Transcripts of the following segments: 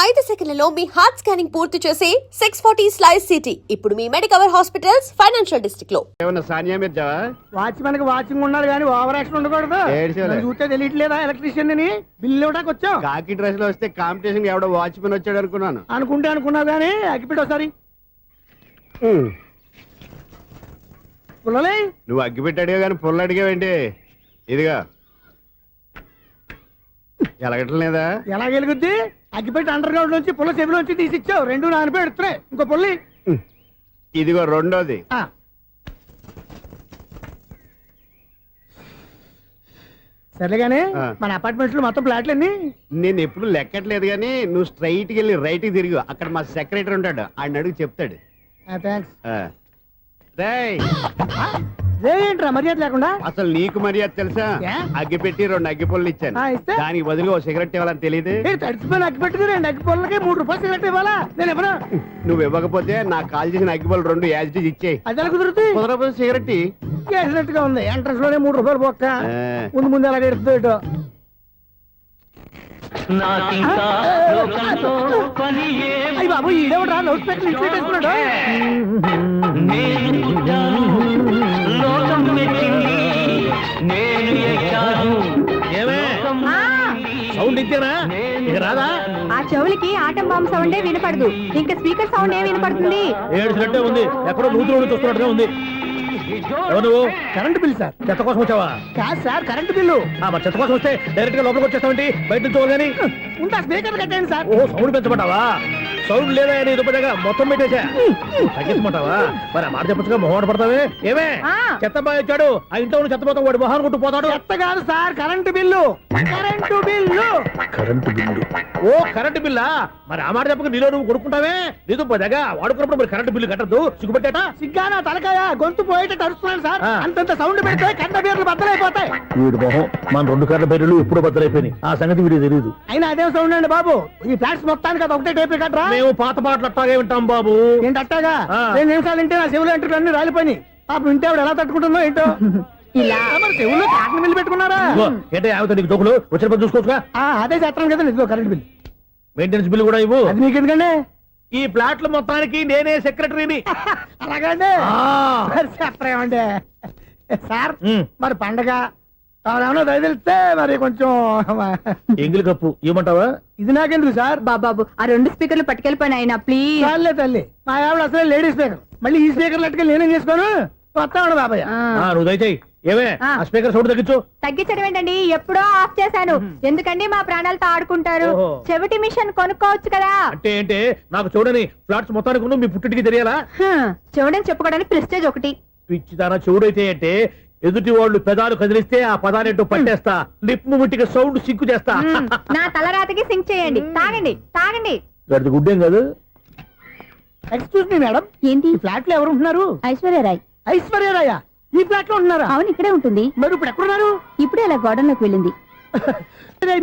5 సెకన్లలో మీ heart scanning పూర్తి చేసి 640 స్లైస్ సిటీ ఇప్పుడు మీ మెడికవర్ హాస్పిటల్స్ ఫైనాన్షియల్ డిస్ట్రిక్ట్ లో. ఏమన్నా సానియా మీర్జా వాచ్మెన్ కి వాచింగ్ ఉన్నారు కానీ ఓవర్ యాక్షన్ ఉండకూడదు. చూస్తే తెలియట్లేదా ఎలక్ట్రీషియన్ అని బిల్లు ఇవ్వడానికి వచ్చాం. కాకి డ్రెస్ లో వస్తే కాంపిటీషన్ ఎవడో వాచ్మెన్ వచ్చాడు అనుకున్నాను. అనుకున్నావు కానీ అగ్గిపెట్టి ఒకసారి పుల్లలే. నువ్వు అగ్గిపెట్టి అడిగా కానీ పుల్ల అడిగావేంటి? ఇదిగా ఎలగట్లేదా? ఎలా వెలుగుద్ది? అగ్గిపెట్టి అండర్ గ్రౌండ్ నుంచి పుల్ల చెవిలోంచి తీసిచ్చావు. 2 నానపై ఎడుతున్నాయి. ఇంకో పుల్లి ఇదిగో రెండోది. సరేగానే మన అపార్ట్మెంట్స్ లో మొత్తం ఫ్లాట్లు అన్ని నేను ఎప్పుడు లెక్కట్లేదు కానీ నువ్వు స్ట్రైట్ కి వెళ్ళి రైట్ కి తిరిగి అక్కడ మా సెక్రటరీ ఉంటాడు, ఆయన అడుగు చెప్తాడు. ఏంట్రా మర్యాద లేకుండా? అసలు నీకు మర్యాద తెలుసా? అగ్గి పెట్టి 2 అగ్గి పుల్లలు ఇచ్చాను, దానికి బదులుగా ఓ సిగరెట్ ఇవ్వాలని తెలియదు. తడిచిపోయిన అగ్గి పెట్టుకు 2 అగ్గి పుల్లలకి 3 రూపాయలు సిగరెట్ ఇవ్వాలా? నేను ఇవ్వను. నువ్వు ఇవ్వకపోతే నాకు కాల్ చేసిన అగ్గి పుల్లలు 2 యాజిటీస్ ఇచ్చేయి. అది ఎలా కుదురుతుంది? కుదరకపోతే సిగరెట్ వేసినట్టుగా ఉంది. ఎంట్రన్స్ లోనే 3 రూపాయలు పోక్క ముందు అలా ఎడుతుంది. అయ్యి బాబు ఈడేవడా లౌడ్ స్పీకర్ ఇంట్లో వేసుకున్నాడు. సౌండ్ ఇచ్చారా? ఇక రాదా? ఆ చెవులకి ఆటం బాంబు సౌండే వినపడదు, ఇంకా స్పీకర్ సౌండ్ ఏ వినపడుతుంది? ఏడ్చినట్టే ఉంది, ఎక్కడో నూతులు చూస్తున్నట్టుగా ఉంది. ఎవరు? Current bill sir. చెత్త కోసం వచ్చావా? కాదు సార్, కరెంట్ బిల్లు. మరి చెత్త కోసం వస్తే డైరెక్ట్ గా లోపలికి వచ్చేస్తామంటే బయట నుంచి కానీ ఉంటా. స్పీకర్ కట్టండి సార్. ఓ సౌండ్ పెంచమంటావా? సౌండ్ లేదా అని దుప్పగా మొత్తం పెట్టేసా తగ్గించమంటావా? మరి ఆ మాట చెప్పచ్చుగా మొహం పడతావే. ఏమే చెత్త బాగా వచ్చాడు, ఆ ఇంట్లో చెత్త పోతాం, వాడు మొహాన్ని కొట్టు పోతాడు. చెత్త కాదు sir, current bill. Current bill. Current bill. ఓ కరెంటు బిల్లా? మరి ఆ మాట చెప్పక నీలో నువ్వు కొడుకుంటావే. నీతో పోదాగా వాడుకున్నప్పుడు మరి కరెంటు బిల్లు కట్టద్దు. సిగ్గుపెట్టేట సిగ్గానా తలకాయ గొంతు పోయేటట్టు అరుస్తున్నాను సార్. అంతంత సౌండ్ పెడితే కరెంట్ బిల్లు బద్దలైపోతాయి. వీడు మొహం మన 2 కరెంట్ బిల్లులు ఎప్పుడు బద్దలైపోయినాయి. ఆ సంగతి వీడికి తెలియదు. అయినా అదే సౌండ్ అండి బాబు. ఈ ఫ్లాట్స్ మొత్తానికి అది ఒకటే టైప్ కట్టరా? మేము పాత పాటలు అట్టాగే వింటాం బాబు. ఏంటి అట్టాగా? 2 నిమిషాలు వింటే నా చెవులు ఎంటర్ అన్ని రాలిపోయి. పాప వింటే ఆవిడ ఎలా తట్టుకుంటుందో ఏంటో. ఇలా మరి చెవుల్లో కాటన్ బిల్లు పెట్టుకున్నారా? ఏంటే ఆమెతో నీకు దొక్కులు వచ్చిన పని చూసుకోవచ్చుగా. అదే చేస్తాను కదా. ఇదిగో కరెంట్ బిల్. మెయింటెనెన్స్ బిల్లు కూడా ఇవ్వు. అది మీకు ఎందుకండి? ఈ ప్లాట్ల మొత్తానికి నేనే సెక్రటరీని. అలాగండి. చెప్పరేమండి సార్. మరి పండగ ఏమన్నా దయదలిస్తే మరి కొంచెం ఎంగిలి కప్పు ఇవ్వమంటావా? ఇది నాకెందుకు సార్? బాబాబు ఆ 2 స్పీకర్లు పట్టుకెళ్ళిపోయిన ఆయన ప్లీజ్. చాలే తల్లి, మా ఆవిడ అసలు లేడీ స్పీకర్. మళ్ళీ ఈ స్పీకర్ లెట్టుకెళ్ళి నేనేం చేసుకోను. వస్తాడు బాబాయ్. నువ్వు దయచేయి. ఏమే ఆ స్పీకర్ సౌండ్ తగ్గించు. తగ్గించడం ఏంటండి, ఎప్పుడో ఆఫ్ చేశాను. ఎందుకండి మా ప్రాణాలతో ఆడుకుంటారు? చెవిటి మిషన్ కొనుక్కోవచ్చు కదా. అంటే ఏంటే నాకు చూడని ఫ్లాట్స్ మొత్తానికి మీ పుట్టింటికి తెలియాలా? చెవుడని చెప్పుకోవడానికి ప్రెస్టేజ్ ఒకటి. పిచ్చిదానా చెవుడైతే అంటే ఎదుటి వాళ్ళు పెదాలు కదిలిస్తే ఆ పదాలేంటో పట్టేస్తా. లిప్ ముట్టికి సౌండ్ సింకు చేస్తా. నా తలరాతకి సింక్ చేయండి. తాగండి తాగండి. గడిది గుడ్డేం కాదు. ఎక్స్క్యూజ్ మీ మేడం, ఏంటి? ఈ ఫ్లాట్ లో ఎవరు ఉంటున్నారు? ఐశ్వర్యరాయ్. ఐశ్వర్యరాయ ఈ ఫ్లాట్ లో ఉంటున్నారా? అవును, ఇక్కడే ఉంటుంది. మరి ఇప్పుడు ఎక్కడున్నారు? ఇప్పుడే అలా గోడంలోకి వెళ్ళింది.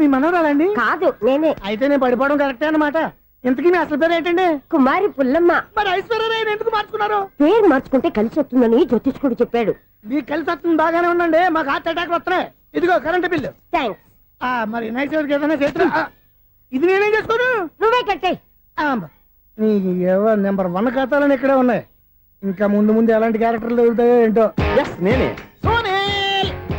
మీ మనవరాలండి? కాదు, నేనే. అయితే నేను పడిపోవడం కరెక్టే అన్నమాట. ఇంతకీ మీ అసలు పేరు ఏంటండి? కుమారి పుల్లమ్మ. మరి ఐశ్వర్యరాయని ఎందుకు మార్చుకున్నారు? పేరు మార్చుకుంటే కలిసి వస్తుందని జ్యోతిష్కుడు చెప్పాడు. మీకు కలిసి వస్తుంది, బాగానే ఉండండి. మాకు హార్ట్ అటాక్ వస్తున్నాయి. ఇదిగో కరెంట్ బిల్లు. థ్యాంక్స్. మరి నైట్ ఏదైనా చేతులు ఇది నేనేం చేసుకోను. నువ్వే కట్టే. నెంబర్ 1 ఖాతాలని ఇక్కడే ఉన్నాయి. ఇంకా ముందు ముందు ఎలాంటి క్యారెక్టర్లు దొరుకుతాయో ఏంటో. నేనే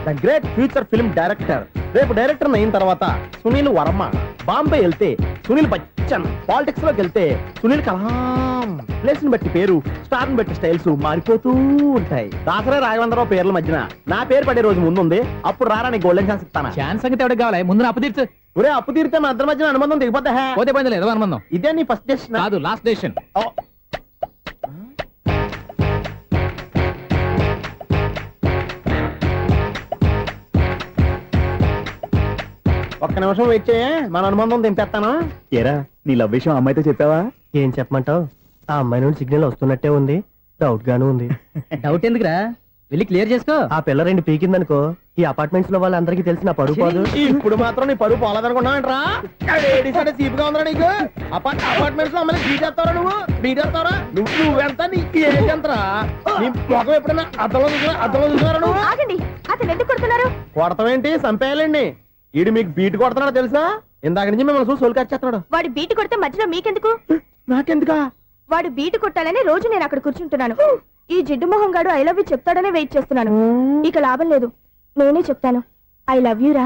the great future film director. రేపు డైరెక్టర్ అయిన తర్వాత సునీల్ వర్మ. బాంబే వెళ్తే సునీల్ బచ్చన్. పాలిటిక్స్ లోకి వెళ్తే సునీల్ కలాం. ప్లేస్ ని బట్టి పేరు, స్టార్ ని బట్టి స్టైల్స్ మారిపోతూ ఉంటాయి. దాసరా రాఘవేంద్రరావు పేర్ల మధ్యన నా పేరు పడే రోజు ముందుంది. అప్పుడు రారా నీ గోల్డెన్ ఛాన్స్ ఇస్తాను. ఛాన్స్ సంగతి ఎవరికి కావాలి? ముందు అప్పు తీర్చు. ఒరే అప్పు తీరితే మా ఇద్దరి మధ్యన అనుబంధం దిగిపోతా. పోతే పోయింది లేదు అనుబంధం. ఇదే నీ ఫస్ట్ డెసిషన్ కాదు, లాస్ట్ డెసిషన్. ఒక్క నిమిషం వెయిట్ చేయ, మన అనుబంధం దింపేస్తాను. ఏరా నీ లవ్ విషయం అమ్మాయితో చెప్పావా? ఏం చెప్పమంటావు? ఆ అమ్మాయి నుండి సిగ్నల్ వస్తున్నట్టే ఉంది. డౌట్ గాను ఉంది. డౌట్ ఎందుకురా, వెళ్ళి క్లియర్ చేసుకో. ఆ పిల్ల 2 పీకిందనుకో, ఈ అపార్ట్మెంట్స్ లో వాళ్ళందరికీ తెలిసిన పరుగు పోదు. ఇప్పుడు మాత్రం నీ పరువు పోలేదనుకున్నావంటరా? చీపుగా ఉందా నీకు? అపార్ట్మెంట్స్ లో అమ్మని బీటేస్తారా? బీటేస్తారా? నువ్వెంత? నీకు ఏంటంతరా? నీ మొఖం ఎప్పుడైనా అద్దంలో చూసారా నువ్వు? అతను ఎందుకు కొడుతున్నారు? కొడతామేంటి? చంపేయాలండి. ఈడు మీకు బీట్ కొడుతున్నాడు తెలుసా? ఇందాక నుంచి మిమ్మల్ని చూసి సోల్ చేస్తున్నాడు. వాడు బీటు కొడితే మధ్యలో మీకెందుకు? నాకెందుకా? వాడు బీటు కొట్టాలని రోజు నేను అక్కడ కూర్చుంటున్నాను. ఈ జిడ్డు మొహం గాడు ఐ లవ్ యూ చెప్తాడనే వెయిట్ చేస్తున్నాను. ఇక లాభం లేదు, నేనే చెప్తాను ఐ లవ్ యూ రా.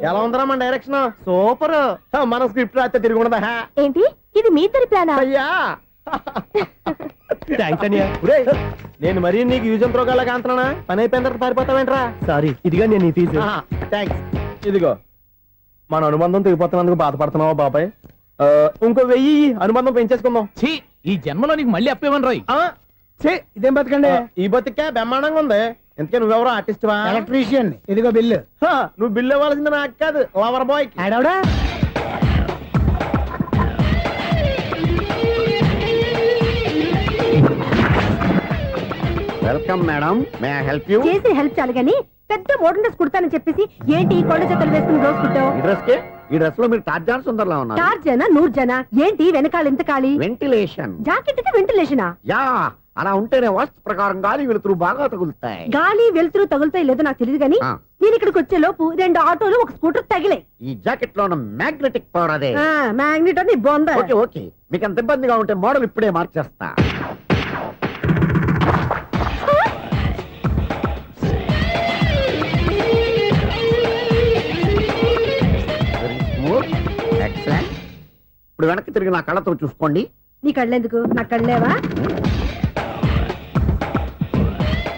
ఎలా ఉందరా మన డైరెక్షన్? సూపర్. మన స్క్రిప్ట్ రాస్తే తిరిగి ఉండదా? ఏంటి ఇది మీ ఇద్దరి ప్లానా? అయ్యా థ్యాంక్స్ అనియా. నేను మరీ నీకు యూజ్ అంత రోగాలాగా అంటున్నా. పని అయిపోయిన తర్వాత పారిపోతావేంట్రా? సారీ, ఇదిగా నేను ఈ ఫీజు. థ్యాంక్స్. ఇదిగో మన అనుబంధం తెగిపోతున్నందుకు బాధపడుతున్నావా బాబాయ్? ఇంకో 1000 అనుబంధం పెంచేసుకుందాం. ఛీ, ఈ జన్మలో నీకు మళ్ళీ అప్పేమని రాయి. ఇదేం బతకండి. ఈ బతికే బ్రహ్మాండంగా ఉంది. ఎందుకే నువ్వెవరో ఆర్టిస్ట్ వా? ఎలక్ట్రీషియన్. ఇదిగో బిల్లు. నువ్వు బిల్లు ఇవ్వాల్సింది నాకు కాదు, లవర్ బాయ్. ఆడవడా? Welcome madam, may I help you? చేసి హెల్ప్ చాలు గాని పెద్ద మోడల్ డ్రెస్ కుడతానని చెప్పేసి ఏంటి ఈ కొండ జతలు వేసుకుని రోజు కుట్టావు? ఈ డ్రెస్ కి, ఈ డ్రెస్ లో మీరు టార్జాన్ సుందర్లా ఉన్నారు. 4 జన 100 జన ఏంటి వెనకాల ఎంత ఖాళీ? వెంటిలేషన్. జాకెట్ కి వెంటిలేషనా? యా, అలా ఉంటేనే వాస్తు ప్రకారం గాలి వెలుతురు బాగా తగులుతాయి. గాలి వెలుతురు తగులుతాయి లేదో నాకు తెలియదు గాని ఆ. నేను ఇక్కడికి వచ్చే లోపు 2 ఆటోలు ఒక స్కూటర్ తగిలే. ఈ జాకెట్ లో ఉన్న మ్యాగ్నెటిక్ పవర్ అదే. మ్యాగ్నెట్ అని బొంద. ఓకే ఓకే, మీకు అంత ఇబ్బందిగా ఉంటే మోడల్ ఇప్పుడే మార్చేస్తా. ఎక్సలెంట్. ఇప్పుడు వెనక్కి తిరిగి నా కళ్ళతో చూసుకోండి. నీ కళ్ళెందుకు? నా కళ్ళేవా?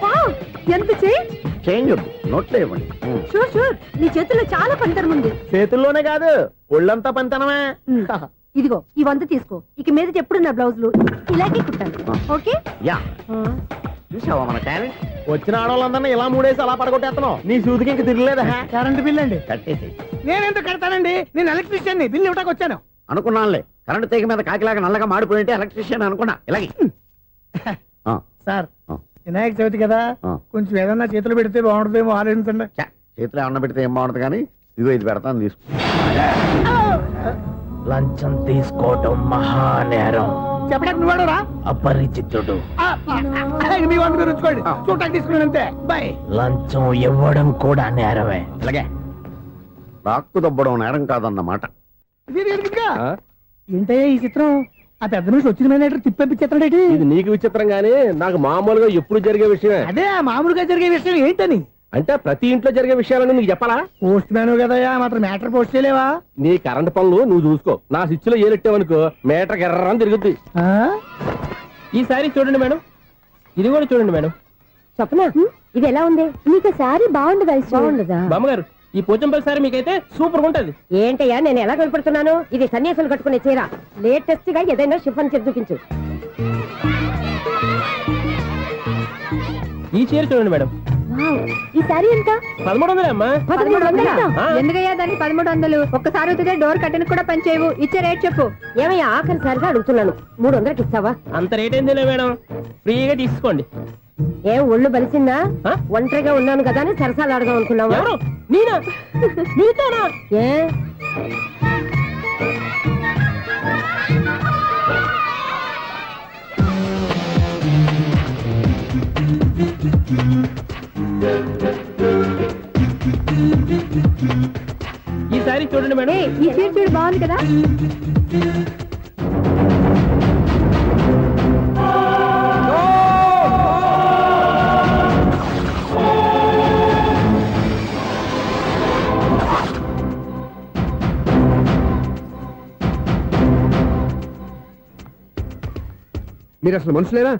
వావ్, ఎంత చేంజ్. చేంజ్ వద్దు, నోట్లో ఇవ్వండి. షూర్ షూర్, నీ చేతుల్లో చాలా పనితనం ఉంది. చేతుల్లోనే కాదు, ఒళ్ళంతా పనితనమే. ఇదిగో ఈ 100 తీసుకో. ఇక మీద ఎప్పుడు నా బ్లౌజులు ఇలాగే కుట్టాను. ఓకే? యా, చూసావా మన టాలెంట్? వచ్చిన ఆడవాళ్ళందరినీ ఇలా మూడేసి అలా పడగొట్టేస్తున్నావు. నీ సూదికి ఇంక తిరగలేదా? కరెంట్ బిల్ అండి. కట్టేసి. నేనెందుకు కడతానండి? నేను ఎలక్ట్రీషియన్. బిల్ ఇవ్వడానికి వచ్చాను. అనుకున్నానులే, కరెంట్ తీగ మీద కాకిలాగా నల్లగా మాడిపోయింటే ఎలక్ట్రీషియన్ అనుకున్నా. ఇలాగే సార్, వినాయక చవితి కదా, కొంచెం ఏదన్నా చేతులు పెడితే బాగుంటుందేమో ఆలోచించండి. చేతిలో అన్న పెడితే ఏం బాగుంటుంది కానీ, ఇదిగో ఇది పెడతాను, తీసుకో. లంచం తీసుకోవటం మహానేరం. చెప్పడానికి నువ్వాడరా? అపరిచితుడు. మీ వంట మీరు ఉంచుకోండి, చూడటానికి తీసుకున్నాను అంతే. బాయ్. లంచం ఇవ్వడం కూడా నేరమే. ఇలాగే రాక్కు దబ్బడం నేరం కాదన్నమాట. ఏంటయ్యా ఈ చిత్రం? ఆ పెద్ద మనిషి వచ్చిన మేనేటర్ తిప్పించేస్తాడేటి? ఇది నీకు విచిత్రం గానీ నాకు మామూలుగా ఎప్పుడు జరిగే విషయమే. అదే మామూలుగా జరిగే విషయం ఏంటని? అంటే ప్రతి ఇంట్లో జరిగే విషయాలను నీకు చెప్పాలా? పోస్ట్ మ్యాన్ కదయ్యా, మాత్రం మ్యాటర్ పోస్ట్ చేయలేవా? నీ కరెంట్ పనులు నువ్వు చూసుకో. నా స్విచ్ లో ఏలెట్టావనుకో మీటర్ ఎర్రని తిరుగుద్ది. ఈసారి చూడండి మేడం, ఇది కూడా చూడండి మేడం. చెప్పనా? ఇది ఎలా ఉంది? నీకు సారీ బాగుండదా? బాగుండదా బామ్మగారు? ఈ పోచంపల్లి సారీ మీకైతే సూపర్ ఉంటది. ఏంటయ్యా నేను ఎలా కనపడుతున్నాను? ఇది సన్యాసులు కట్టుకునే చీర. లేటెస్ట్ గా ఏదైనా షిఫాన్ చీర చూపించు. ఈ చీర చూడండి మేడం. ఈ సారీ ఎంత? 1300 అమ్మా. 1300? ఎందుకయ్యా దానికి 1300? ఒక్కసారి వచ్చితే డోర్ కట్టెన్ కూడా పనిచేయవు. ఇచ్చే రేట్ చెప్పు. ఏమయ్యా ఆఖరిసారిగా అడుగుతున్నాను, 300కి ఇస్తావా? అంత రేట్ ఏంది మేడం, ఫ్రీగా తీసుకోండి. ఏం ఒళ్ళు బలిసిందా? ఒంటరిగా ఉన్నాను కదా అని సరసాలు అడదాం అనుకున్నావా? నేనా? నీతోనా? ఏ ఈ సారీ చూడండి మేడం. ఈ చీర చూడు, బాగుంది కదా? మీరు అసలు మనుషులేనా?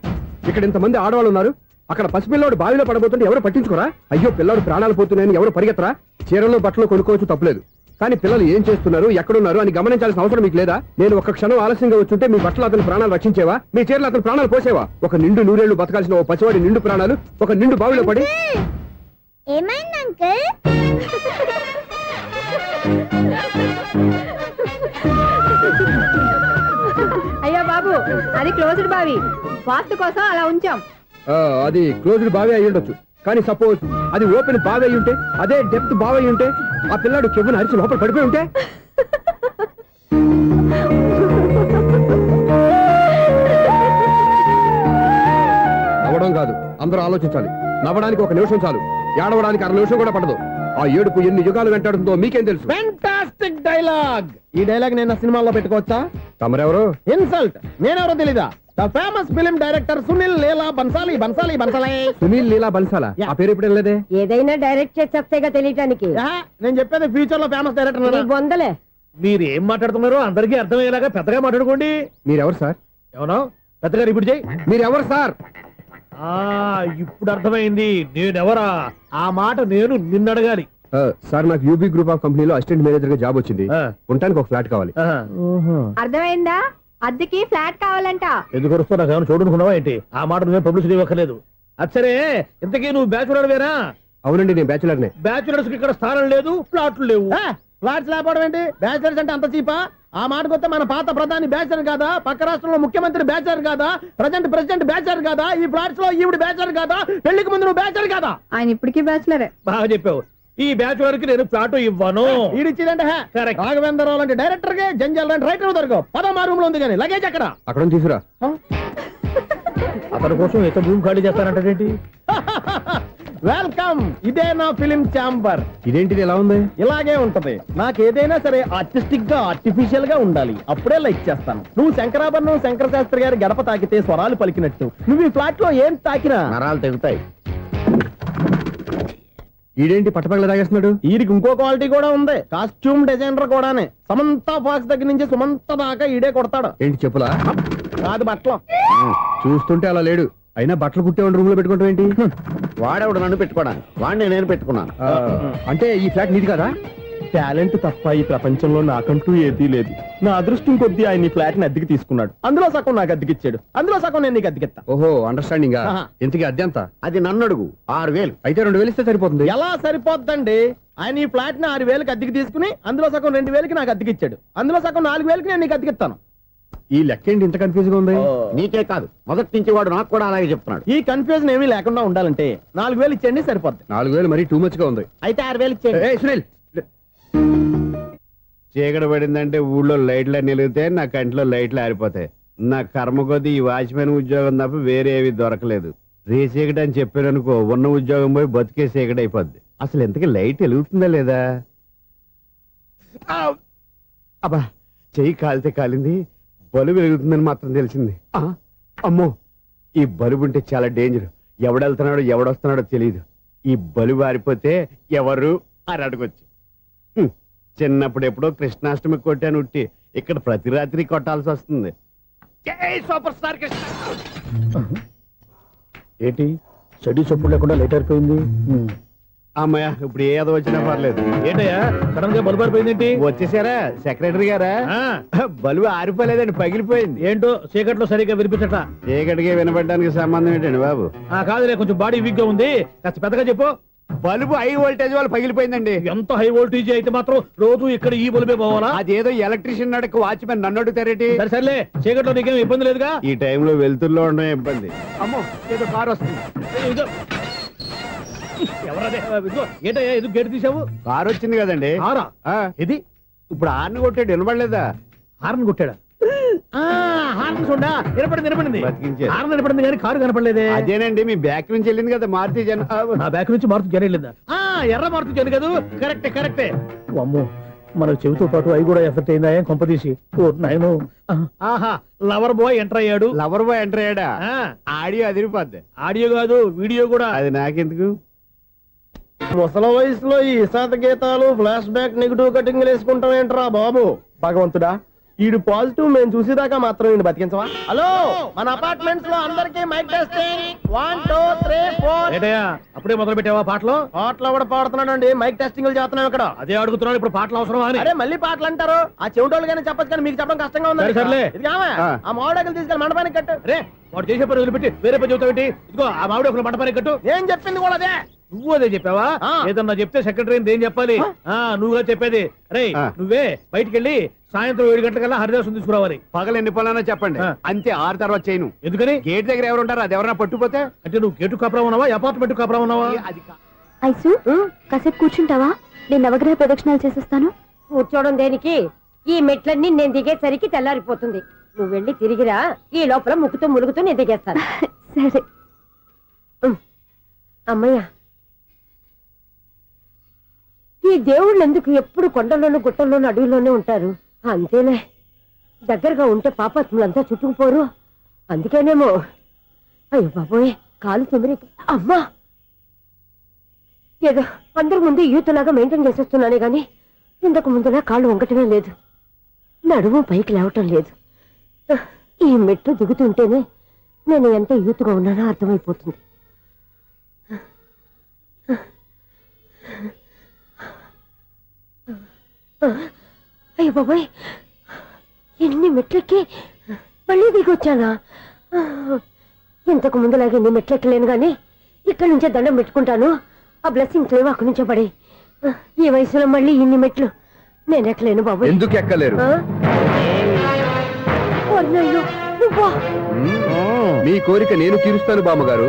ఇక్కడ ఇంతమంది ఆడవాళ్ళు ఉన్నారు, అక్కడ పసిపిల్లాడు బావిలో పడబోతుంటే ఎవరు పట్టించుకోరా? అయ్యో పిల్లాడు ప్రాణాలు పోతున్నాయని ఎవరు పరిగెత్తరా? చీరలు బట్టలు కొనుక్కోవచ్చు, తప్పలేదు. కానీ పిల్లలు ఏం చేస్తున్నారు, ఎక్కడున్నారు అని గమనించాల్సిన అవసరం మీకు లేదా? నేను ఒక క్షణం ఆలస్యంగా వచ్చుంటే మీ బట్టలు అతని ప్రాణాలు రక్షించేవా? మీ చీరలు అతని ప్రాణాలు పోసేవా? ఒక నిండు నూరేళ్లు బతకాల్సిన ఓ పసివాడి నిండు ప్రాణాలు ఒక నిండు బావిలో పడి. ఏమైంది అంకుల్? అయ్యో బాబు, అది క్లోజ్డ్ బావి, వాస్తు కోసం అలా ఉంచాం. అది క్లోజ్డ్ బావి అయి ఉండొచ్చు, కానీ సపోజ్ అది ఓపెన్ బావి అయి ఉంటే, అదే డెప్త్ బావి అయి ఉంటే, ఆ పిల్లాడు చెవును అరిచి లోపల పడిపోయి ఉంటే? నవ్వడం కాదు, అందరూ ఆలోచించాలి. నవ్వడానికి 1 నిమిషం చాలు, ఏడవడానికి 1/2 నిమిషం కూడా పడదు. ఆ ఏడుపు ఎన్ని యుగాలు వెంటాడుతుందో మీకేం తెలుసు? Fantastic dialogue. ఈ డైలాగ్ నేను సినిమాలో పెట్టుకోవచ్చా? తమరెవరు? ఇన్సల్ట్. నేనెవరో తెలీదా? The famous film director Sunil Leela Bhansali Bhansali Bhansali. Sunil Leela బన్సాలా? ఆ పేరు ఇప్పుడు లేదే. ఏదైనా డైరెక్ట్ చేసేస్తేగా తెలియటానికి నేను చెప్పేది ఫ్యూచర్ లో ఫేమస్ డైరెక్టర్. బొందలే. మీరు ఏం మాట్లాడుతున్నారో అందరికీ అర్థమయ్యేలాగా పెద్దగా మాట్లాడుకోండి. మీరెవరు సార్? ఏమన్నా పెద్దగా రిపీట్ చేయి. మీరెవరు సార్? ఇప్పుడు అర్థమైంది నేనెవరా. ఆ మాట నేను నిన్ను అడగాలి. సార్ నాకు యూబీ గ్రూప్ ఆఫ్ కంపెనీలో అసిస్టెంట్ మేనేజర్ గా జాబ్ వచ్చింది. ఉండటానికి ఒక ఫ్లాట్ కావాలి. అర్థమైందా? అద్దెకి ఫ్లాట్ కావాలంట. ఎందుకు వస్తున్నా నాకు ఏమైనా చూడనుకున్నావా ఏంటి? ఆ మాట నువ్వే పబ్లిసిటీ ఇవ్వక్కర్లేదు. అచ్చరే ఇంతకీ నువ్వు బ్యాచులర్ వేరా? అవునండి, నేను బ్యాచులర్ నే. బ్యాచులర్స్ కి ఇక్కడ స్థానం లేదు, ప్లాట్లు లేవు. ఫ్లాట్స్ లేకపోవడం ఏంటి? బ్యాచిలర్స్ అంటే అంత చీపా? ఆ మాటకొస్తే మన పాత ప్రధాని బ్యాచర్ కాదా? పక్క రాష్ట్రంలో ముఖ్యమంత్రి బ్యాచర్ కాదా? ప్రెసిడెంట్ బ్యాచర్ కాదా? ఈ ఫ్లాట్స్ లో ఈవిడ బ్యాచర్ కాదా? పెళ్లికి ముందు నువ్వు బ్యాచర్ కాదా? ఆయన ఇప్పటికీ బ్యాచులరే. బాగా చెప్పావు. ఈ బ్యాచులర్ కి నేను ప్లాట్ ఇవ్వను. ఈడిచ్చిందంటే రాఘవేంద్రరావు లాంటి డైరెక్టర్ కి జంజల్ లాంటి రైటర్ దొరకవు. పదమా రూమ్ లో ఉంది కానీ లగేజ్ అక్కడ. అక్కడ తీసుకురా. అతని కోసం ఎంత భూమి ఖాళీ చేస్తానంటే వెల్కమ్. ఇదే నా ఫిలిం ఛాంబర్. ఇదేంటిది ఎలా ఉంది? ఇలాగే ఉంటది. నాకేదైనా సరే ఆర్టిస్టిక్ గా ఆర్టిఫిషియల్ గా ఉండాలి. అప్పుడే లైక్ చేస్తాను. నువ్వు శంకరాభరణం శంకర శాస్త్రి గారి గడప తాకితే స్వరాలు పలికినట్టు నువ్వు ఈ ఫ్లాట్ లో ఏం తాకినా నరాలు తెగుతాయి. ఈడేంటి పట్టపగల తాగేస్తున్నాడు? వీడికి ఇంకో క్వాలిటీ కూడా ఉంది. కాస్ట్యూమ్ డిజైనర్ కూడానే. సమంత ఫాక్స్ దగ్గర నుంచి సుమంత దాకా ఈడే కొడతాడు. ఏంటి చెప్పులా? కాదు బట్టలు. చూస్తుంటే అలా లేడు. అయినా బట్టలు కుట్టేవాడి రూమ్ లో పెట్టుకుంటాం ఏంటి? వాడేవాడు నన్ను పెట్టుకోవడానికి. వాడిని నేను పెట్టుకున్నాను. అంటే ఈ ఫ్లాట్ నీది కదా? టాలెంట్ తప్ప ఈ ప్రపంచంలో నాకంటూ ఏదీ లేదు. నా అదృష్టం కొద్దీ ఆయన ఈ ఫ్లాట్ ని అద్దెకి తీసుకున్నాడు. అందులో సగం నాకు అద్దెకిచ్చాడు. అందులో సగం నేను నీకు అద్దెకిస్తా. ఓహో, అండర్స్టాండింగ్. ఆహా. ఇంతకీ అద్దె ఎంత? అది నన్ను అడుగు. 6,000. అయితే 2,000 ఇస్తే సరిపోతుంది. ఎలా సరిపోద్దండి? ఆయన ఈ ఫ్లాట్ ని 6,000కి అద్దెకి తీసుకుని అందులో సగం 2,000కి నాకు అద్దెకిచ్చాడు. అందులో సగం 4,000కి నేను నీకు అద్దెకిస్తాను. ఈ లెక్క ఏంటి ఇంత కన్ఫ్యూజ్ గా ఉంది? నీకే కాదు, మొదటి నుంచి వాడు నాకు కూడా అలాగే చెప్తున్నాడు. ఈ కన్ఫ్యూజన్ ఏమీ లేకుండా ఉండాలంటే 4,000 ఇచ్చేయండి సరిపోద్ది. 4,000 మరీ టూ మచ్ గా ఉంది. అయితే 6,000 ఇచ్చేయండి. ఏయ్ సునీల్, చీకటి పడిందంటే ఊళ్ళో లైట్లు నిలిగితే నా కంటిలో లైట్లు ఆరిపోతాయి. నా కర్మ కొద్దీ ఈ వాచ్మెన్ ఉద్యోగం తప్ప వేరే ఏవి దొరకలేదు. రేచీకటి అని చెప్పారనుకో, ఉన్న ఉద్యోగం పోయి బతికే చీకటి అయిపోద్ది. అసలు ఎంతకీ లైట్ వెలుగుతుందా లేదా? అబ్బా, చెయ్యి కాలితే కాలింది, బలుబు వెలుగుతుందని మాత్రం తెలిసింది. అమ్మో, ఈ బలుబు ఉంటే చాలా డేంజర్. ఎవడెళ్తున్నాడో ఎవడొస్తున్నాడో తెలియదు. ఈ బలుబు ఆరిపోతే ఎవరు అని అడగొచ్చు. చిన్నప్పుడు ఎప్పుడో కృష్ణాష్టమి కొట్టాను ఉట్టి. ఇక్కడ ప్రతి రాత్రి కొట్టాల్సి వస్తుంది. జై సూపర్ స్టార్ కృష్ణ. ఏంటి చెడు చెప్పుడు లేకుండా లేట్ అయిపోయింది. అమ్మయ్య, ఇప్పుడు ఏదో వచ్చినా పర్లేదు. ఏంటయ్యా సడన్ గా బల్బు అయిపోయింది ఏంటి? వచ్చేసారా సెక్రటరీ గారా? బలుబు ఆరిపోలేదండి, పగిలిపోయింది. ఏంటో చీకట్లో సరిగ్గా వినిపించట. చీకటికి వినపడడానికి సంబంధం ఏంటండి బాబు? కాదులే, కొంచెం బాడీ వీక్ గా ఉంది, కాస్త పెద్దగా చెప్పు. బల్బు హై వోల్టేజ్ వాళ్ళు పగిలిపోయిందండి. ఎంత హై వోల్టేజ్ అయితే మాత్రం రోజు ఇక్కడ ఈ బల్బే పోవాలా? అదేదో ఎలక్ట్రీషియన్ నడక వాచ్మెన్ నన్ను అడుగుతారేటి? సరే సర్లే, చీకట్లో నీకేం ఇబ్బంది లేదుగా? ఈ టైంలో వెళ్తుల్లో ఉండడం ఇబ్బంది. అమ్మో, ఏదో కారు వస్తుంది. ఇదిగో. ఎవరదే? ఇదిగో, ఏంటయ్యా ఎందుకు గేట్ తీసావు? కారు వచ్చింది కదండి. కారా? ఇది ఇప్పుడు ఆర్ని కొట్టాడు, వినపడలేదా? హార్న్ కొట్టాడా? హార్న్ చూడా వినపడింది. బతికించారు. హార్న్ వినపడింది కానీ కారు కనపడలేదే. అదేనండి, మీ బ్యాక్ నుంచి వెళ్ళింది కదా మారుతి జన. నా బ్యాక్ నుంచి మారుతు జన వెళ్ళిందా? ఎర్ర మారుతు జన కదా. కరెక్టే. అమ్మో, మనకు చెవితో పాటు అవి కూడా ఎఫెక్ట్ అయిందా ఏం కొంపదీసి? నాయను. ఆహా, లవర్ బాయ్ ఎంటర్ అయ్యాడు. లవర్ బాయ్ ఎంటర్ అయ్యాడా? ఆడియో అదిరిపోద్ది. ఆడియో కాదు, వీడియో కూడా. అది నాకెందుకు? ముసల వయసులో ఈ ఇసాత గీతాలు, ఫ్లాష్ బ్యాక్, నెగిటివ్ కటింగ్ వేసుకుంటాం ఏంట్రా బాబు? భగవంతుడా, ఈడు పాజిటివ్ మేము చూసేదాకా మాత్రం ఈయన బతికించవా? హలో, మన అపార్ట్మెంట్స్ లో అందరికీ మైక్ టెస్టింగ్. 1 2 3 4. ఏంటయ్యా అప్పుడే మొదలు పెట్టావా పాటలు? పాటలు కూడా పాడుతున్నాడు అండి. మైక్ టెస్టింగ్ చేస్తున్నాం ఇక్కడ. అదే అడుగుతున్నాడు, ఇప్పుడు పాటలు అవసరమా అని. అరే మళ్ళీ పాటలు అంటారు. ఆ చెవిటోళ్ళు కానీ చెప్పచ్చు కానీ మీకు చెప్పడం కష్టంగా ఉంది. సర్లే. ఇది ఆ మామిడాకులు తీసుకెళ్ళి మండపానికి కట్టు. రే, వాడు చేసే పని వదిలిపెట్టి వేరే పని చెబుతావేంటి? ఇదిగో ఆ మామిడి ఒకరు మంటపానికి కట్టు. నేను చెప్పింది కూడా అదే. నువ్వు అదే చెప్పావా? ఏదన్నా చెప్తే సెక్రటరీ ఏం చెప్పాలి? నువ్వుగా చెప్పేది. రే, నువ్వే బయటికి వెళ్ళి సాయంత్రం 7 గంటలకల్లా హరిదాసుని తీసుకురావాలి. పగలు ఎన్ని పనులన్నా చెప్పండి, అంతే. 6 తర్వాత చేయను. ఎందుకని? గేట్ దగ్గర ఎవరు ఉంటారు? అది ఎవరన్నా పట్టుపోతే? అంటే నువ్వు గేటు కాపురా ఉన్నావా, అపార్ట్మెంట్ కాపురా ఉన్నావా? అది ఐసు, కాసేపు కూర్చుంటావా? నేను నవగ్రహ ప్రదక్షిణాలు చేసేస్తాను. కూర్చోవడం దేనికి? ఈ మెట్లన్నీ నేను దిగేసరికి తెల్లారిపోతుంది. నువ్వు వెళ్ళి తిరిగిరా, ఈ లోపల ముక్కుతూ ములుగుతూ నేను దిగేస్తాను. సరే. అమ్మయ్య, ఈ దేవుళ్ళు ఎందుకు ఎప్పుడు కొండల్లోనూ గుట్టల్లోనూ అడవిలోనే ఉంటారు? అంతేలే, దగ్గరగా ఉంటే పాపాత్ములంతా చుట్టుకుపోరు. అందుకేనేమో. అయ్యో బాబోయ్, కాలు తిమిరి. అమ్మా, ఏదో అందరి ముందు యూత్లాగా మెయింటైన్ చేసేస్తున్నానే గాని ఇంతకు ముందులా కాళ్ళు వంకటమే లేదు, నడుము పైకి లేవటం లేదు. ఈ మెట్లు దిగుతుంటేనే నేను ఎంత యూత్గా ఉన్నానో అర్థమైపోతుంది. అయ్యో బాబాయ్, ఎన్ని మెట్లెక్కి మళ్ళీ దిగొచ్చానా? ఇంతకు ముందులాగే ఎన్ని మెట్లెక్కలేను గాని ఇక్కడి నుంచే దండం పెట్టుకుంటాను. ఆ బ్లెస్సింగ్ లేవు అక్కడి నుంచే పడే. ఈ వయసులో మళ్ళీ ఇన్ని మెట్లు నేను ఎక్కలేను బాబు. ఎందుకు ఎక్కలేరు? నువ్వా? మీ కోరిక నేను తీరుస్తాను బామ్మగారు.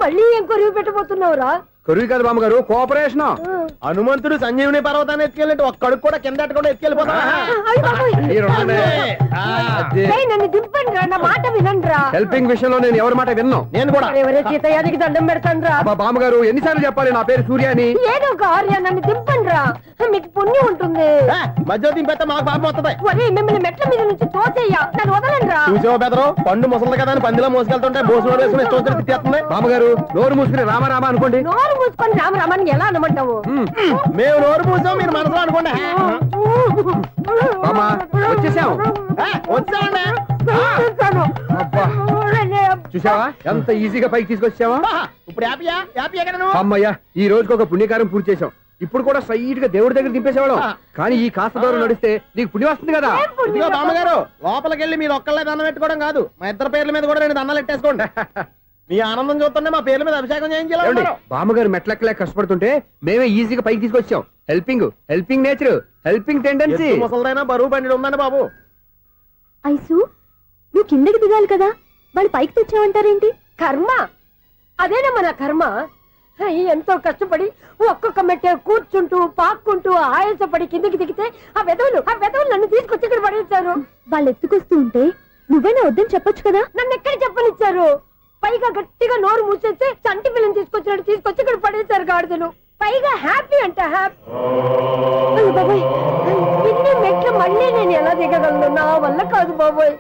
మళ్ళీ ఏం కొరివి పెట్టబోతున్నావురా? కొరివి కాదు బామ్మగారు, కోఆపరేషన్. హనుమంతుడు సంజీవుని పర్వతాన్ని ఎత్తుకెళ్ళినట్టు ఒక్కడికి కూడా కింద ఎట్టకుండా ఎత్తుకెళ్ళిపోతా. అయ్య బాబోయ్. ఏయ్, నన్ను దింపండి రా, నా మాట వినండిరా. హెల్పింగ్ విషయంలో నేను ఎవరి మాట విన్నాను. నేను కూడా. ఎవరే సీతయ్యానికి దండం పెడతాను రా. అబ్బా బామ్మగారు, ఎన్నిసార్లు చెప్పాలి నా పేరు సూర్య అని? ఏదో ఒక ఆర్య, నన్ను దింపండి రా, మీకు పుణ్యం ఉంటుంది. మధ్య దింపేస్తే మాకు పాపం వస్తుంది. ఒరే, మిమ్మల్ని మెట్ల మీద నుంచి తోసేయ్యా, నన్ను వదలండి రా. చూసావా బెదరు, పండు ముసలి కదా అని పందిలో మోసుకెళ్తుంటే భోజనం వేసుకుని ఇష్టం తిట్టేస్తుంది. బామ్మగారు, నోరు మూసుకుని రామారామా అనుకోండి. నోరు మూసుకొని రామరామాన్ని ఎలా అనమంటావు? మేము నోరు మూసాం, మీరు మనసులో అనుకోండి. బామ్మ, వచ్చేసాం. వచ్చామండి. అబ్బా, చూసావా ఎంత ఈజీగా పైకి తీసుకొచ్చావా? ఇప్పుడు హ్యాపీయా? హ్యాపీయా కదా నువ్వు? అమ్మయ్యా, ఈ రోజుకి ఒక పుణ్యకారం పూర్తి చేసాం. ఇప్పుడు కూడా స్ట్రైట్ గా దేవుడి దగ్గర దింపేసేవాళ్ళం. కానీ ఈ కాస్త దూరం నడిస్తే నీకు పుణ్యం వస్తుంది కదా. ఇదిగో బామ్మగారు, లోపలికి వెళ్ళి మీరు ఒక్కళ్ళే దండం పెట్టుకోవడం కాదు, మా ఇద్దరు పేర్ల మీద కూడా 2 దండాలు పెట్టేసుకోండి. మీ ఆనందం చూస్తుంటే మా పేర్ల మీద అభిషేకం చేయించాలి. బామ్మగారు మెట్లెక్కలే కష్టపడుతుంటే మేమే ఈజీగా పైకి తీసుకొచ్చాం. Helping nature, helping tendency. ముసలిదైనా బరువు బండి ఉందండి బాబు. ఐసు, నువ్వు కిందకి దిగాలి కదా, వాళ్ళు పైకి తెచ్చావంటారేంటి? కర్మ అదేనమ్మా, నా కర్మ. ఎంతో కష్టపడి ఒక్కొక్క మెట్ట కూర్చుంటూ పాక్కుంటూ ఆయాసపడి కిందకి దిగితే ఆ వెధవులు నన్ను తీసుకొచ్చి ఇక్కడ పడేశారు. వాళ్ళు ఎత్తుకొస్తూ ఉంటే నువ్వైనా వద్దని చెప్పొచ్చు కదా. నన్ను ఎక్కడ చెప్పనిచ్చారు? పైగా గట్టిగా నోరు మూసేస్తే చంటి పిల్లని తీసుకొచ్చినట్టు తీసుకొచ్చి ఇక్కడ పడేశారు గాడిదలు. పైగా హ్యాపీ అంట హ్యాపీ. బాబాయ్, ఇన్ని మెట్లు మళ్ళీ నేను ఎలా దిగగలను? నా వల్ల కాదు బాబోయ్.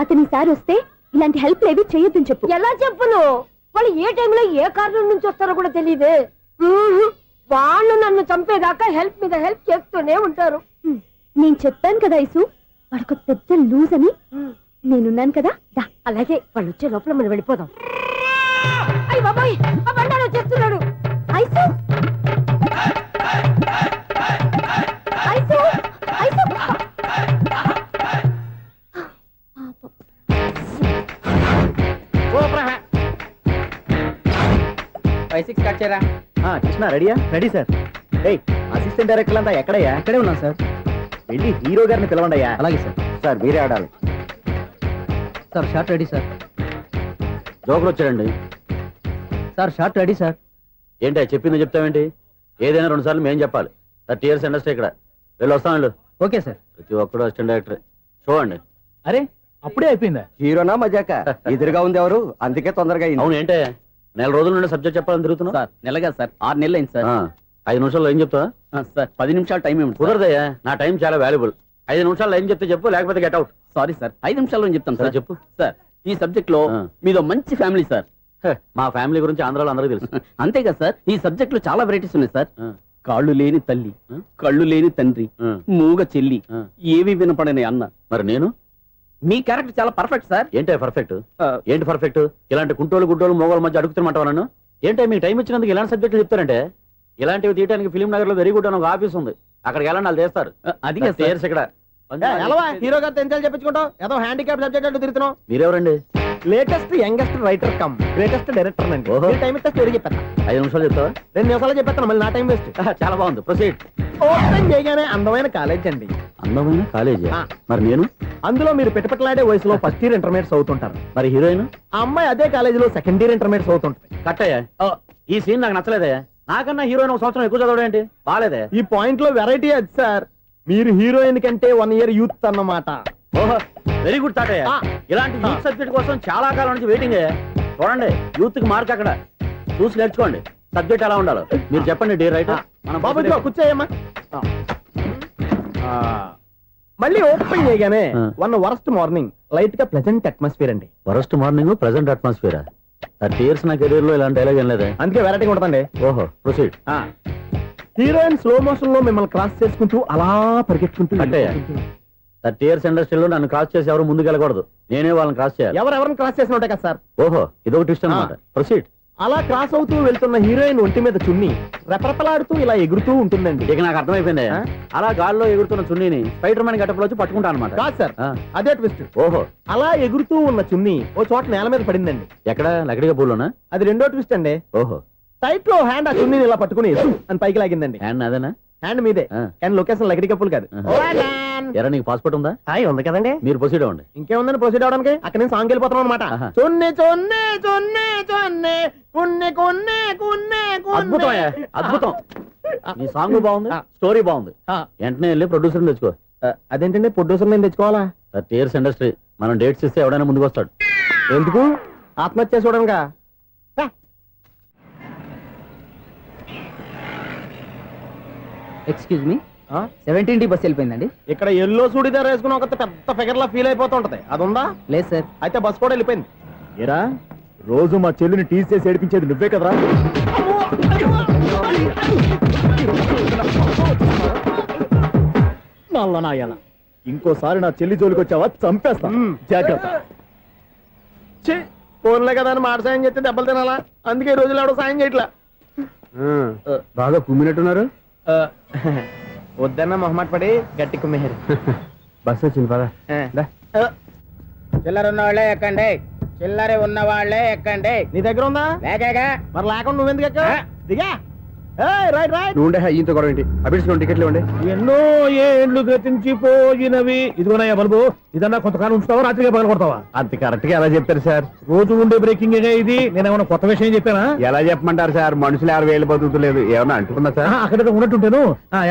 అతని సార్ వస్తే ఇలాంటి హెల్ప్ లేవి చేయొద్దని చెప్పు. ఎలా చెప్పును? వాళ్ళు ఏ టైంలో ఏ కారణం నుంచి వస్తారో కూడా తెలియదే. వాళ్ళు నన్ను చంపేదాకా హెల్ప్ మీద హెల్ప్ చేస్తూనే ఉంటారు. నేను చెప్పాను కదా ఐసు, వాడొక పెద్ద లూజ్ అని. నేనున్నాను కదా, దా. అలాగే, వాళ్ళు వచ్చే లోపల మనం వెళ్ళిపోదాం. అయ్య బాబాయ్, ఆ బండారు వచ్చేస్తున్నాడు. Ice, ice, ice. 5-6 కట్ చేయరా. కృష్ణ రెడీయా? Ready sir. ఏయ్, అసిస్టెంట్ డైరెక్టర్ అంతా ఎక్కడయ్యా? ఇక్కడే ఉన్నాం సార్. వెళ్ళి హీరో గారిని పిలవండి అయ్యా. అలాగే సార్. సార్ మీరే ఆడాలి. Sir short ready sir. జోకులు వచ్చాడండి. Sir short ready sir. ఏంటి చెప్పింది చెప్తావేంటి? ఏదైనా 2 సార్లు మేం చెప్పాలి. 30 years ఇండస్ట్రీ ఇక్కడ. వెళ్ళి వస్తాం వెళ్ళు. Okay sir. ప్రతి ఒక్కడు అసిస్టెంట్ డైరెక్టర్. చూడండి. అరే, అప్పుడే అయిపోయిందా? హీరోనా మజాక? ఎదురుగా ఉంది ఎవరు, అందుకే తొందరగా అయింది. అవును, ఏంటే 4 రోజుల నుండి సబ్జెక్ట్ చెప్పాలని తిరుగుతున్నా? సార్ నెలగా సార్, 6 నెలలు అయింది సార్. 5 నిమిషాల్లో ఏం చెప్తా? సార్ 10 నిమిషాలు టైం ఏమిటి? కుదరదయ్యా, నా టైం చాలా వాల్యుబుల్. 5 నిమిషాల్లో ఏం చెప్తే చెప్పు, లేకపోతే గెట్ అవుట్. సారీ సార్, 5 నిమిషాల్లో చెప్తాను సార్. చెప్పు. సార్, ఈ సబ్జెక్ట్ లో మీదో మంచి ఫ్యామిలీ సార్. మా ఫ్యామిలీ గురించి ఆంధ్రాలో అందరికీ తెలుసు. అంతే కదా సార్, ఈ సబ్జెక్ట్ లో చాలా వెరైటీస్ ఉన్నాయి సార్. కాళ్ళు లేని తల్లి, కళ్ళు లేని తండ్రి, మూగ చెల్లి, ఏవి వినపడని అన్న. మరి నేను? మీ క్యారెక్టర్ చాలా పర్ఫెక్ట్ సార్. ఏంటే పర్ఫెక్ట్? ఏంటి పర్ఫెక్ట్? ఇలాంటి కుంటోలు గుడ్డోలు మోగోల మధ్య అడుగుతున్నమాట నన్ను. ఏంటంటే మీకు టైం ఇచ్చినందుకు ఇలాంటి సబ్జెక్టులు చెప్తారంటే? ఇలాంటివి తీయడానికి ఫిలిం నగర్ లో వెరీ గుడ్ అని ఒక ఆఫీస్ ఉంది, అక్కడికి వెళ్ళండి, వాళ్ళు చేస్తారు. అది ఇక్కడ హీరో గారితో ఎంజాయ్ చెప్పించుకుంటాం. ఏదో హ్యాండిక్యాప్ సబ్జెక్ట్ అంటూ తిరుగుతున్నాం. మీరెవరండి? Latest youngest writer cum greatest director అండి. టైం ఇస్తే స్టోరీ చెప్పేస్తా. 5 నిమిషాలు చెప్తావా? 2 నిమిషాలు చెప్పేస్తాను, మళ్ళీ నా టైం వేస్ట్. చాలా బాగుంది, ప్రొసీడ్. ఓపెన్ చేయగానే అందమైన కాలేజ్ అండి. అందమైన కాలేజీ? మరి నేను? అందులో మీరు పెట్టుపట్లాడే వయసులో ఫస్ట్ ఇయర్ ఇంటర్మీడియట్స్ అవుతుంటారు. మరి హీరోయిన్? ఆ అమ్మాయి అదే కాలేజీలో సెకండ్ ఇయర్ ఇంటర్మీడియట్స్ అవుతుంటది. కట్టయ్యా, ఈ సీన్ నాకు నచ్చలేదే. నాకన్నా హీరోయిన్ 1 సంవత్సరం ఎక్కువ చదవడం ఏంటి? బాలేదే. ఈ పాయింట్ లో వెరైటీ అది సార్. మీరు హీరోయిన్ కంటే 1 year యూత్ అన్నమాట. ఓహో, వెరీ గుడ్ థాట్. ఇలాంటి యూత్ సబ్జెక్ట్ కోసం చాలా కాలం నుంచి వెయిటింగ్. చూడండి, యూత్ కి మార్క్ అక్కడ చూసి నేర్చుకోండి. సబ్జెక్ట్ ఎలా ఉండాలో మీరు చెప్పండి డీ రైటర్ మనం బాబు ఇదిగో కూర్చోయమ్మా మళ్ళీ ఓపెన్ చేయగానే ఆ. వన్ వరస్ట్ మార్నింగ్ లైట్ గా ప్లెజెంట్ అట్మాస్ఫియర్ అండి. Worst morning present atmosphere 30 years నా కెరీర్ లో ఇలాంటి డైలాగ్ ఏం లేదే. అందుకే వెరైటీగా ఉంటుందండి. ఓహో ప్రొసీడ్. హీరోయిన్ స్లో మోషన్ లో మిమ్మల్ని క్రాస్ చేసుకుంటూ అలా పరిగెట్టుకుంటూ కట్టయ్య. 30 years ఇండస్ట్రీలో నన్ను క్రాస్ చేసి ఎవరు ముందుకు వెళ్ళకూడదు, నేనే వాళ్ళని క్రాస్ చేయాలి. ఎవరెవరిని క్రాస్ చేసిన ఉంటాయి కదా సార్. ఓహో ఇదొక ట్విస్ట్ అన్నమాట. ప్రొసీడ్. అలా క్రాస్ అవుతూ వెళ్తున్న హీరోయిన్ ఒంటి మీద చున్ని రెపరెపలాడుతూ ఇలా ఎగురుతూ ఉంటుందండి. ఇక నాకు అర్థమైపోయింది. ఆ? అలా గాల్లో ఎగురుతున్న చున్నీని స్పైడర్ మ్యాన్ గట్టపులో వచ్చి పట్టుకుంటా అనమాట. కాదు సార్, అదే ట్విస్ట్. ఓహో అలా ఎగురుతూ ఉన్న చున్ని ఓ చోట నేల మీద పడిందండి. ఎక్కడ లకడిగా పూలోనా? అది రెండో ట్విస్ట్ అండి. ఓహో టైట్ లో హ్యాండ్ ఆ చున్నీని ఇలా పట్టుకుని అని పైకి లాగిందండి. హ్యాండ్ అదేనా? హ్యాండ్ మీదే, ఆ. కానీ లొకేషన్ లకడి కప్పులు కాదు. ఎరా నీకు పాస్పోర్ట్ ఉందా? హాయ్ ఉంది కదండి. మీరు ప్రొసీడ్ అవ్వండి. ఇంకేముందని ప్రొసీడ్ అవడానికి అక్కడ నుంచి సాంగ్ వెళ్ళిపోతున్నాం అనమాట. ఆహా. చున్ని చున్ని చున్ని చున్ని కున్ని కున్ని కున్ని అద్భుతం అయ్యా, అద్భుతం. నీ సాంగ్ బాగుంది, స్టోరీ బాగుంది. వెంటనే వెళ్ళి ప్రొడ్యూసర్ తెచ్చుకో. అదేంటండి ప్రొడ్యూసర్ నేను తెచ్చుకోవాలా? 30 years ఇండస్ట్రీ, మనం డేట్స్ ఇస్తే ఎవడైనా ముందుకు వస్తాడు. ఎందుకు? ఆత్మహత్య చూడనుగా. Excuse me, 17D bus వెళ్ళిపోయిందండి. ఇక్కడ ఎల్లో చూడిదార్ వేసుకుని ఒక పెద్ద ఫిగర్ లా ఫీల్ అయిపోతూ ఉంటది, అది ఉందా? లేదు సార్. అయితే బస్ కూడా వెళ్ళిపోయింది. ఏరా రోజు మా చెల్లిని టీస్ చేసి ఏడిపించేది నువ్వే కదరా? నల్ల నాయాల, ఇంకోసారి నా చెల్లి జోలికి వచ్చావా చంపేస్తా. జాగ్రత్త. ఫోన్లే కదా అని మాట సాయం చేస్తే దెబ్బలు తినాలా? అందుకే ఈ రోజులు ఎవడో సాయం చేయట్లా. బాగా కుమ్మినట్టున్నారు. వద్దన్న మొహమాట పడి గట్టి కుమ్మేరు. బస్ వచ్చింది పదా. చిల్లర ఉన్న వాళ్ళే ఎక్కండి, చిల్లర ఉన్న వాళ్ళే ఎక్కండి. నీ దగ్గర ఉందా? లేకగా మరి లేకుండా నువ్వెందుకు ఎక్కావు? దిగా. Right right. నువ్వు ఉండే ఈయంతో గొడవ ఏంటి? అభిడ్స్ టికెట్లు ఇవ్వండి. ఎన్నో ఏండ్లు గతించిపోయినవి. ఇదిగోనయ్యా బల్బు, ఇదన్నా కొంతకాలం ఉంచుతావా, రాత్రిగా పగల కొడతావా? అంత కరెక్ట్ గా ఎలా చెప్పారు సార్? రోజు ఉండే బ్రేకింగ్ ఇది. నేనేమన్నా కొత్త విషయం చెప్పానా? ఎలా చెప్పమంటారు సార్? మనుషులు 60,000 బతుకుతలేదు, ఏమన్నా అంటున్నా సార్? అక్కడ ఉన్నట్టుంటాను.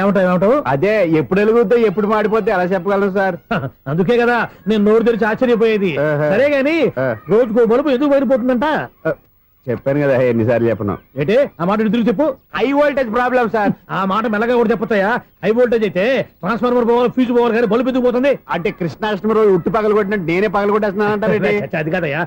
ఏమంటావు? అదే ఎప్పుడు వెలుగుతో ఎప్పుడు మాడిపోతే ఎలా చెప్పగలరు సార్? అందుకే కదా నేను నోరు తెరిచి ఆశ్చర్యపోయేది. ఆహా. సరే గాని ఆ. రోజుకో బలుపు ఎందుకు బయటపోతుందంట? చెప్పాను కదా ఎన్నిసార్లు చెప్పను. ఏంటే ఆ మాట ఎదురు చెప్పు. High voltage problem sir. ఆ మాట మెల్లగా కూడా చెప్పొచ్చాయా? హై వోల్టేజ్ అయితే ట్రాన్స్ఫార్మర్ పోవాలి, ఫ్యూజ్ పోవాలి, కానీ బల్బు ఎందుకు పోతుంది? అంటే కృష్ణాష్టమి రోజు ఉట్టి పగలు కొట్టినట్టు నేనే పగలు కొట్టేస్తున్నాను అంటారు. అది కాదయ్యా,